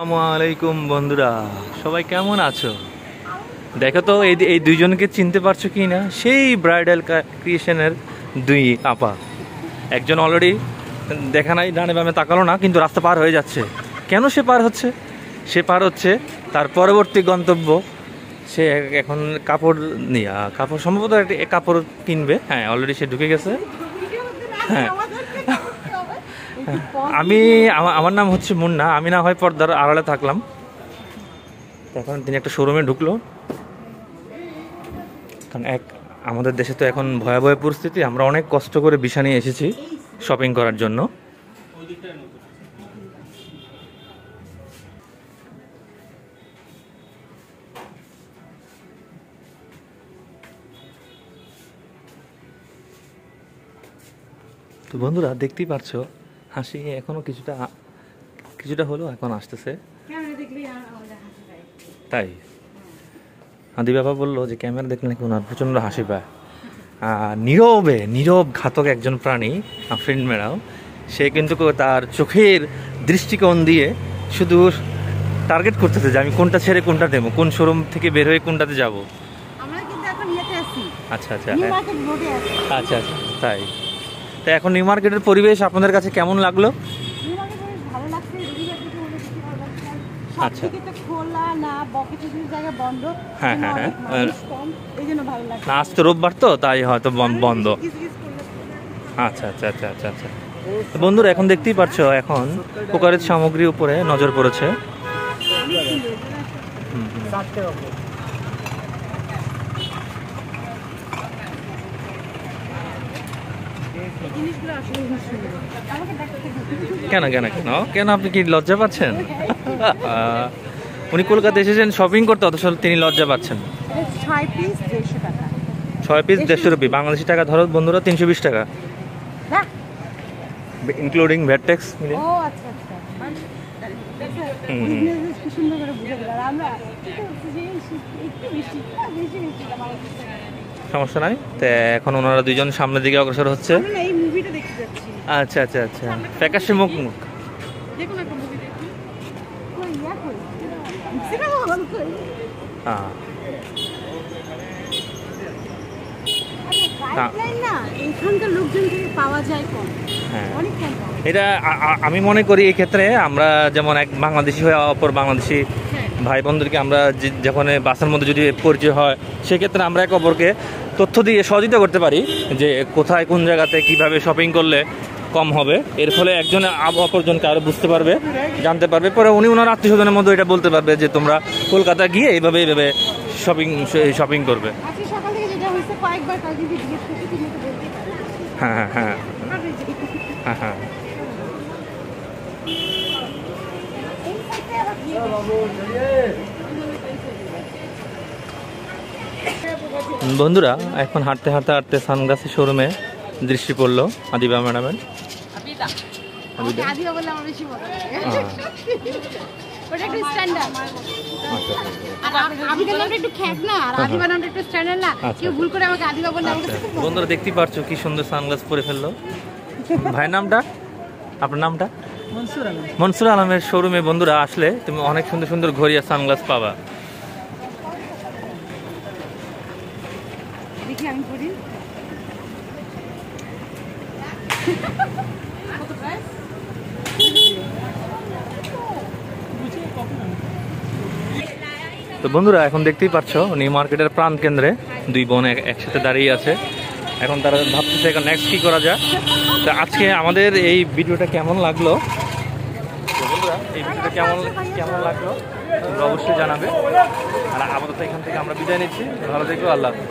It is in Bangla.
আসসালামু আলাইকুম বন্ধুরা, সবাই কেমন আছো? দেখো তো এই দুইজনকে চিনতে পারছো কি না? সেই ব্রাইডাল ক্রিয়েশনের দুই আপা। একজন অলরেডি দেখা নাই, ডানে বামে তাকালো না, কিন্তু রাস্তা পার হয়ে যাচ্ছে। কেন সে পার হচ্ছে? সে পার হচ্ছে তার পরবর্তী গন্তব্য। সে এখন কাপড় সম্ভবত একটা কাপড় কিনবে। হ্যাঁ, অলরেডি সে ঢুকে গেছে। হ্যাঁ, আমার নাম হচ্ছে মুন্না। আমি না হয় পর্দার আড়ালে থাকলাম। এখন তিনি একটা শোরুমে ঢুকলো, কারণ আমাদের দেশে তো এখন ভয়াবহ পরিস্থিতি। আমরা অনেক কষ্ট করে ভিসা নিয়ে এসেছি শপিং করার জন্য। তো বন্ধুরা, দেখতেই পারছো হাসি এখনো কিছুটা হলো এখন আসতেছে। তাই আদি বাবা বললো যে ক্যামেরা দেখলে নাকি ওনার প্রচণ্ড হাসি পায়। নীরব ঘাতক একজন প্রাণী আফরিন ম্যাডাম। সে কিন্তু তার চোখের দৃষ্টিকোণ দিয়ে শুধু টার্গেট করতেছে যে আমি কোনটা ছেড়ে কোনটা দেবো, কোন শোরুম থেকে বের হয়ে কোনটাতে যাব। আচ্ছা আচ্ছা, আচ্ছা আচ্ছা, তাই এখন নিউ মার্কেটের পরিবেশ আপনাদের কাছে কেমন লাগলো? আচ্ছা, হ্যাঁ হ্যাঁ হ্যাঁ, আজ তো রোববার, তো তাই হয়তো বন্ধ। আচ্ছা আচ্ছা আচ্ছা আচ্ছা আচ্ছা। বন্ধুরা, এখন দেখতেই পাচ্ছ এখন কুকারের সামগ্রীর উপরে নজর পড়েছে। কেন কেন কেন কেন আপনি কি লজ্জা পাচ্ছেন? উনি কলকাতা এসেছেন শপিং করতে, অথচ তিনি লজ্জা পাচ্ছেন। 6 পিস 150 রুপি, বাংলাদেশি টাকা ধরো বন্ধুরা 320 টাকা, ইনক্লুডিং ভ্যাট ট্যাক্স মিলে। সমস্যা নাই। তো এখন ওনারা দুইজন সামনের দিকে অগ্রসর হচ্ছে। আচ্ছা আচ্ছা আচ্ছা, ফ্যাকাশে মুখ। এটা আমি মনে করি এই ক্ষেত্রে আমরা যেমন এক বাংলাদেশি হয়ে অপর বাংলাদেশি ভাই বোনদেরকে আমরা যখন বাসের মধ্যে যদি পরিচয় হয়, সেক্ষেত্রে আমরা একে অপরকে তথ্য দিয়ে সহযোগিতা করতে পারি যে কোথায় কোন জায়গাতে কিভাবে শপিং করলে কম হবে। এর ফলে একজন অপরজনকে আরো বুঝতে পারবে, জানতে পারবে। পরে উনি ওনার আত্মীয় স্বজনের মধ্যে এটা বলতে পারবে যে তোমরা কলকাতা গিয়ে এইভাবে শপিং করবে। হ্যাঁ হ্যাঁ হ্যাঁ হ্যাঁ হ্যাঁ। বন্ধুরা, এখন হাঁটতে হাঁটতে হাঁটতে সানগ্লাসের শোরুমে দৃষ্টি পড়লো আদিবা ম্যাডামের। বন্ধুরা, দেখতেই পারছো কি সুন্দর সানগ্লাস পরে ফেললো। ভাইয়ের নামটা, আপনার নামটা? মনসুর আলমের শোরুমে বন্ধুরা আসলে তুমি অনেক সুন্দর সুন্দর ঘড়ি আর সানগ্লাস পাবা। তো বন্ধুরা, এখন দেখতেই পাচ্ছ নিউ মার্কেটের প্রাণ কেন্দ্রে দুই বোন একসাথে দাঁড়িয়ে আছে। এখন তারা ভাবতেছে এখন নেক্সট কি করা যায়। তো আজকে আমাদের এই ভিডিওটা কেমন লাগলো বন্ধুরা, এই ভিডিওটা কেমন লাগলো তোমরা অবশ্যই জানাবে। আর আপাতত এখান থেকে আমরা বিদায় নিচ্ছি। ভালো থেকো, আল্লাহ হাফেজ।